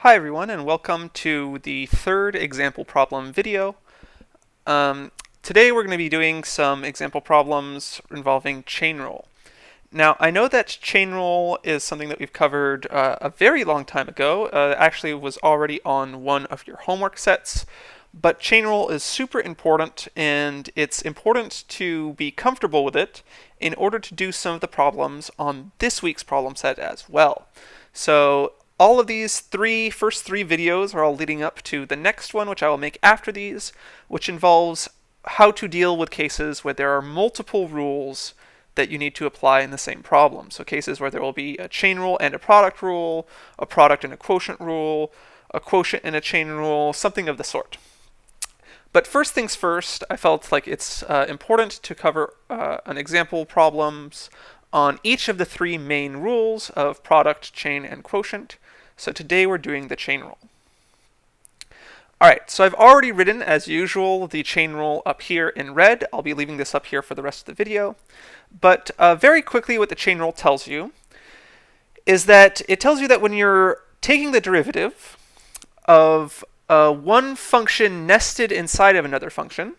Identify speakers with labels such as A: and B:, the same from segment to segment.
A: Hi everyone, and welcome to the third example problem video. Today we're going to be doing some example problems involving chain rule. Now, I know that chain rule is something that we've covered a very long time ago. Actually, it was already on one of your homework sets. But chain rule is super important, and it's important to be comfortable with it in order to do some of the problems on this week's problem set as well. So all of these first three videos are all leading up to the next one, which I will make after these, which involves how to deal with cases where there are multiple rules that you need to apply in the same problem. So cases where there will be a chain rule and a product and a quotient rule, a quotient and a chain rule, something of the sort. But first things first, I felt like it's important to cover an example problems on each of the three main rules of product, chain, and quotient. So today we're doing the chain rule. Alright, so I've already written, as usual, the chain rule up here in red. I'll be leaving this up here for the rest of the video. But very quickly, what the chain rule tells you is that it tells you that when you're taking the derivative of one function nested inside of another function,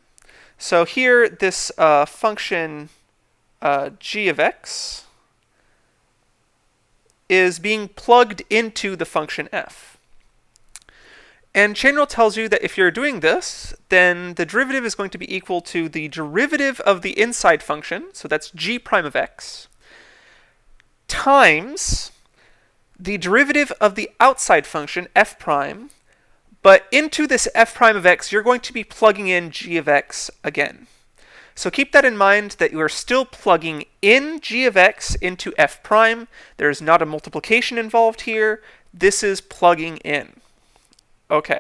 A: so here this function g of x is being plugged into the function f. And chain rule tells you that if you're doing this, then the derivative is going to be equal to the derivative of the inside function, so that's g prime of x, times the derivative of the outside function, f prime, but into this f prime of x, you're going to be plugging in g of x again. So keep that in mind that you are still plugging in g of x into f prime. There is not a multiplication involved here. This is plugging in. Okay.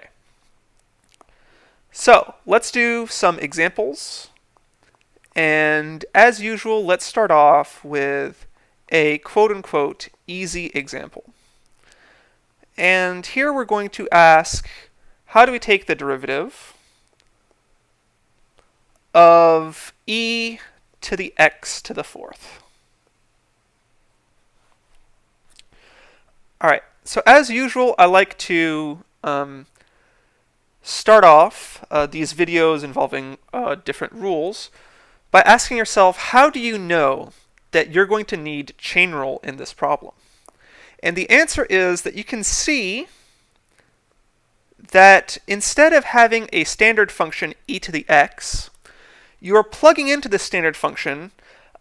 A: So let's do some examples. And as usual, let's start off with a quote-unquote easy example. And here we're going to ask, how do we take the derivative of e to the x to the fourth? All right, so as usual, I like to start off these videos involving different rules by asking yourself, how do you know that you're going to need chain rule in this problem? And the answer is that you can see that instead of having a standard function e to the x, you are plugging into the standard function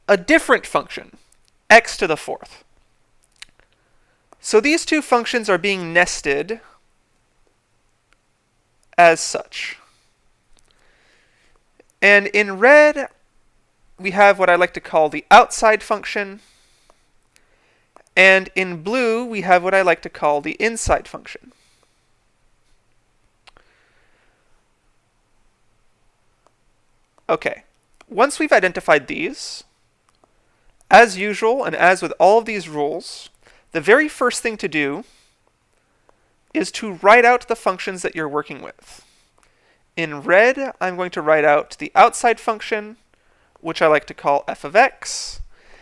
A: a different function, x to the fourth. So these two functions are being nested as such. And in red, we have what I like to call the outside function. And in blue, we have what I like to call the inside function. Okay, once we've identified these, as usual, and as with all of these rules, the very first thing to do is to write out the functions that you're working with. In red, I'm going to write out the outside function, which I like to call f of x.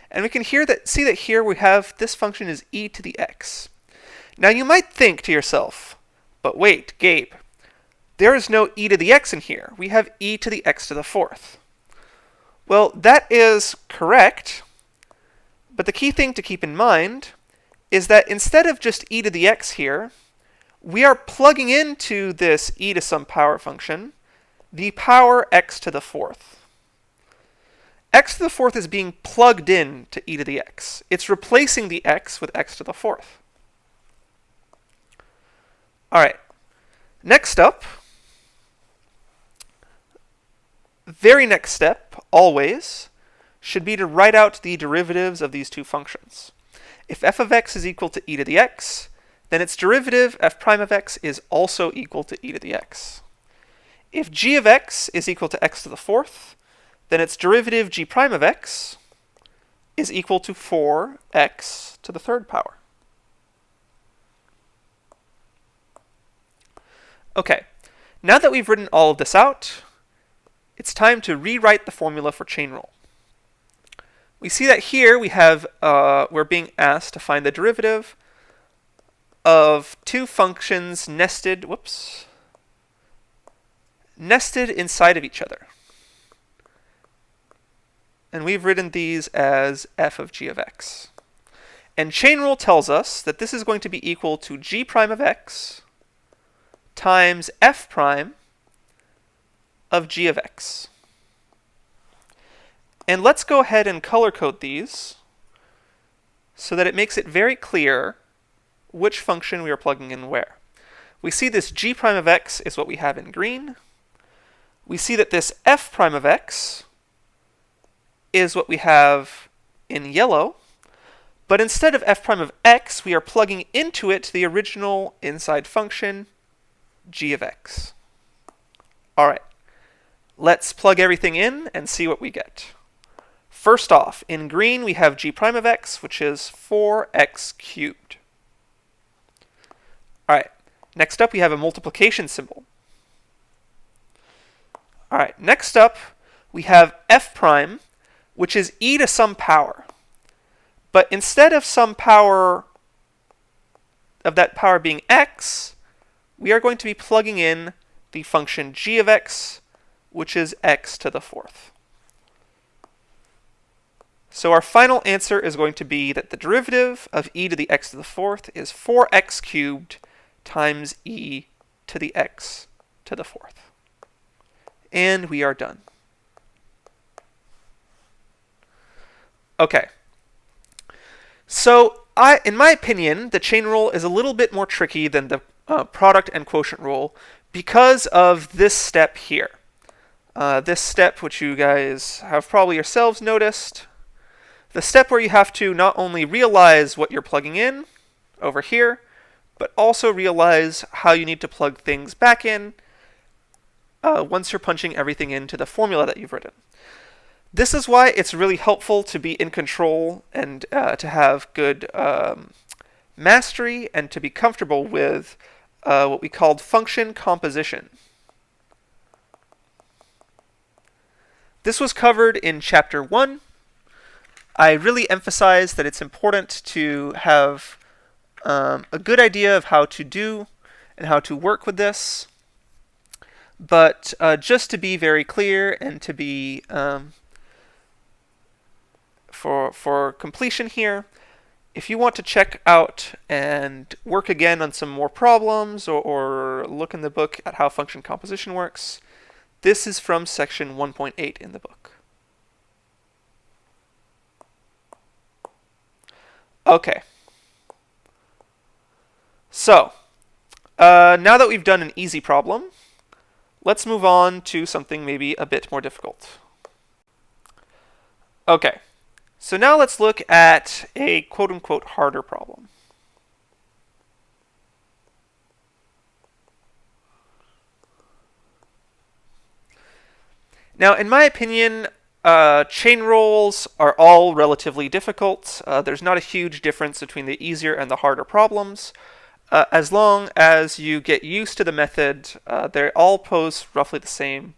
A: And we can see that here we have this function is e to the x. Now you might think to yourself, but wait, Gabe, there is no e to the x in here. We have e to the x to the fourth. Well, that is correct, but the key thing to keep in mind is that instead of just e to the x here, we are plugging into this e to some power function the power x to the fourth. X to the fourth is being plugged in to e to the x. It's replacing the x with x to the fourth. All right, next up, very next step, always, should be to write out the derivatives of these two functions. If f of x is equal to e to the x, then its derivative, f prime of x, is also equal to e to the x. If g of x is equal to x to the fourth, then its derivative, g prime of x, is equal to 4x to the third power. Okay, now that we've written all of this out, it's time to rewrite the formula for chain rule. We see that here we're being asked to find the derivative of two functions nested inside of each other. And we've written these as f of g of x. And chain rule tells us that this is going to be equal to g prime of x times f prime of g of x. And let's go ahead and color code these so that it makes it very clear which function we are plugging in where. We see this g prime of x is what we have in green. We see that this f prime of x is what we have in yellow. But instead of f prime of x, we are plugging into it the original inside function, g of x. All right, let's plug everything in and see what we get. First off, in green, we have g prime of x, which is 4x cubed. All right, next up, we have a multiplication symbol. All right, next up, we have f prime, which is e to some power. But instead of some power of that power being x, we are going to be plugging in the function g of x, which is x to the fourth. So our final answer is going to be that the derivative of e to the x to the fourth is 4x cubed times e to the x to the fourth. And we are done. Okay. So, in my opinion, the chain rule is a little bit more tricky than the product and quotient rule because of this step here. This step, which you guys have probably yourselves noticed, the step where you have to not only realize what you're plugging in over here, but also realize how you need to plug things back in once you're punching everything into the formula that you've written. This is why it's really helpful to be in control and to have good mastery and to be comfortable with what we called function composition. This was covered in Chapter 1. I really emphasize that it's important to have a good idea of how to do and how to work with this. But just to be very clear and to be for completion here, if you want to check out and work again on some more problems or look in the book at how function composition works, this is from section 1.8 in the book. Okay. So, now that we've done an easy problem, let's move on to something maybe a bit more difficult. Okay. So now let's look at a quote-unquote harder problem. Now, in my opinion, chain rules are all relatively difficult. There's not a huge difference between the easier and the harder problems. As long as you get used to the method, they all pose roughly the same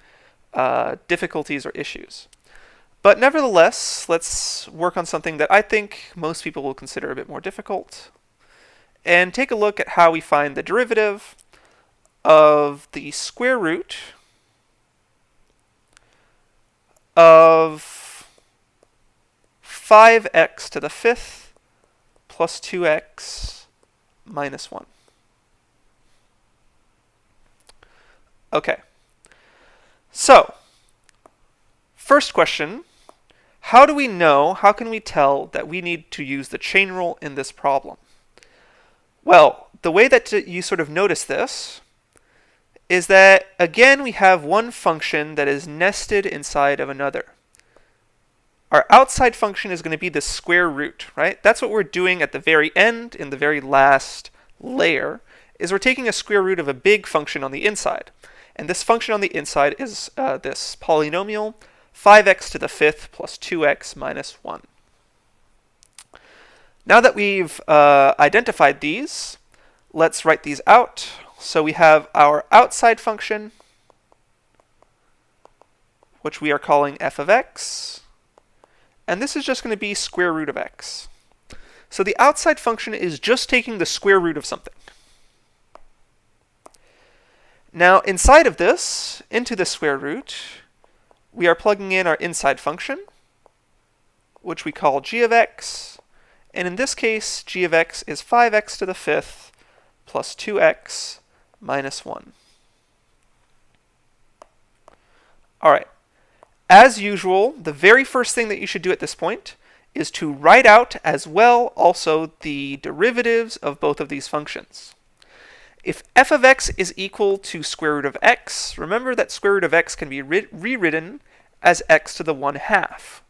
A: difficulties or issues. But nevertheless, let's work on something that I think most people will consider a bit more difficult, and take a look at how we find the derivative of the square root of 5x to the fifth plus 2x minus 1. Okay. So, first question, how can we tell that we need to use the chain rule in this problem? Well, the way that you sort of notice this is that, again, we have one function that is nested inside of another. Our outside function is going to be the square root, right? That's what we're doing at the very end, in the very last layer, is we're taking a square root of a big function on the inside. And this function on the inside is this polynomial 5x to the fifth plus 2x minus 1. Now that we've identified these, let's write these out. So we have our outside function, which we are calling f of x. And this is just going to be square root of x. So the outside function is just taking the square root of something. Now inside of this, into the square root, we are plugging in our inside function, which we call g of x. And in this case, g of x is 5x to the fifth plus 2x minus 1. All right. As usual, the very first thing that you should do at this point is to write out as well also the derivatives of both of these functions. If f of x is equal to square root of x, remember that square root of x can be rewritten as x to the 1/2.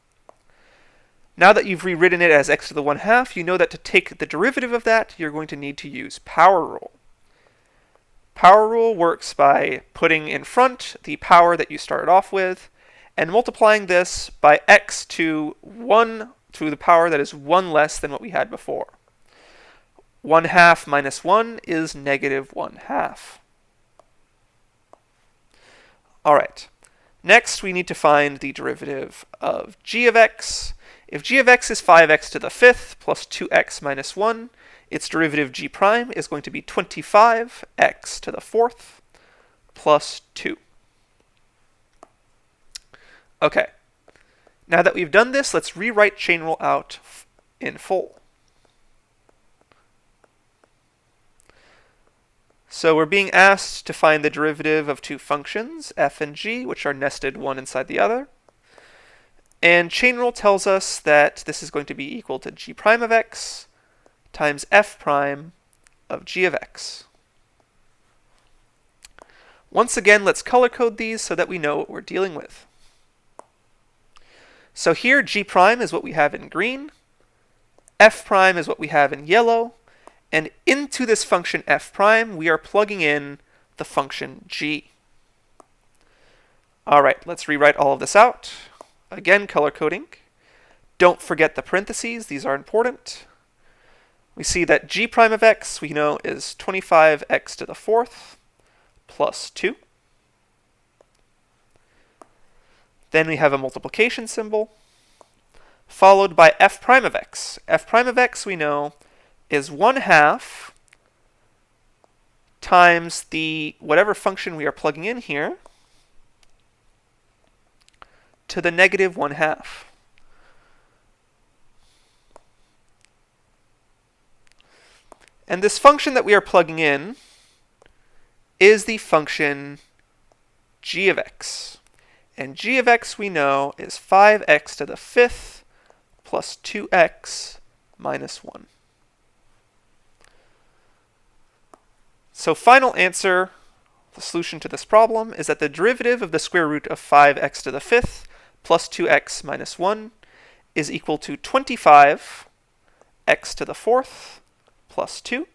A: Now that you've rewritten it as x to the 1/2, you know that to take the derivative of that, you're going to need to use power rule. Power rule works by putting in front the power that you started off with and multiplying this by x to the power that is 1 less than what we had before. 1/2 minus 1 is negative 1/2. All right. Next, we need to find the derivative of g of x. If g of x is 5x to the fifth plus 2x minus 1, its derivative g prime is going to be 25x to the fourth plus 2. Okay. Now that we've done this, let's rewrite chain rule out in full. So we're being asked to find the derivative of two functions, f and g, which are nested one inside the other. And chain rule tells us that this is going to be equal to g prime of x times f prime of g of x. Once again, let's color code these so that we know what we're dealing with. So here, g prime is what we have in green, f prime is what we have in yellow, and into this function f prime, we are plugging in the function g. All right, let's rewrite all of this out. Again, color coding. Don't forget the parentheses, these are important. We see that g prime of x, we know, is 25x to the fourth plus 2. Then we have a multiplication symbol, followed by f prime of x. F prime of x, we know, is 1/2 times the whatever function we are plugging in here to the negative 1/2. And this function that we are plugging in is the function g of x. And g of x, we know, is 5x to the fifth plus 2x minus 1. So final answer, the solution to this problem, is that the derivative of the square root of 5x to the fifth plus 2x minus 1 is equal to 25x to the fourth plus 2.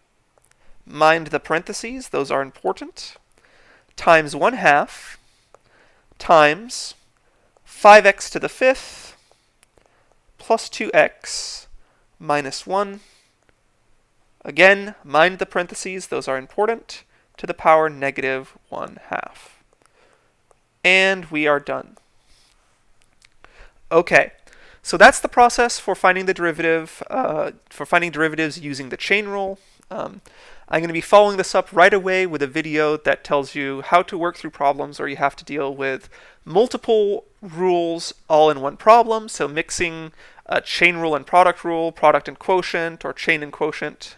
A: Mind the parentheses, those are important, times 1/2 times 5x to the fifth plus 2x minus 1. Again, mind the parentheses, those are important, to the power negative 1/2. And we are done. Okay, so that's the process for finding the derivative, for finding derivatives using the chain rule. I'm going to be following this up right away with a video that tells you how to work through problems where you have to deal with multiple rules all in one problem. So mixing chain rule and product rule, product and quotient, or chain and quotient.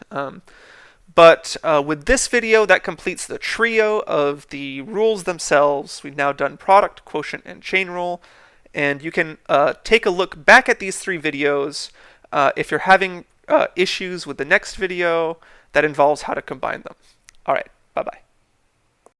A: But with this video, that completes the trio of the rules themselves. We've now done product, quotient, and chain rule. And you can take a look back at these 3 videos if you're having issues with the next video that involves how to combine them. All right, bye-bye.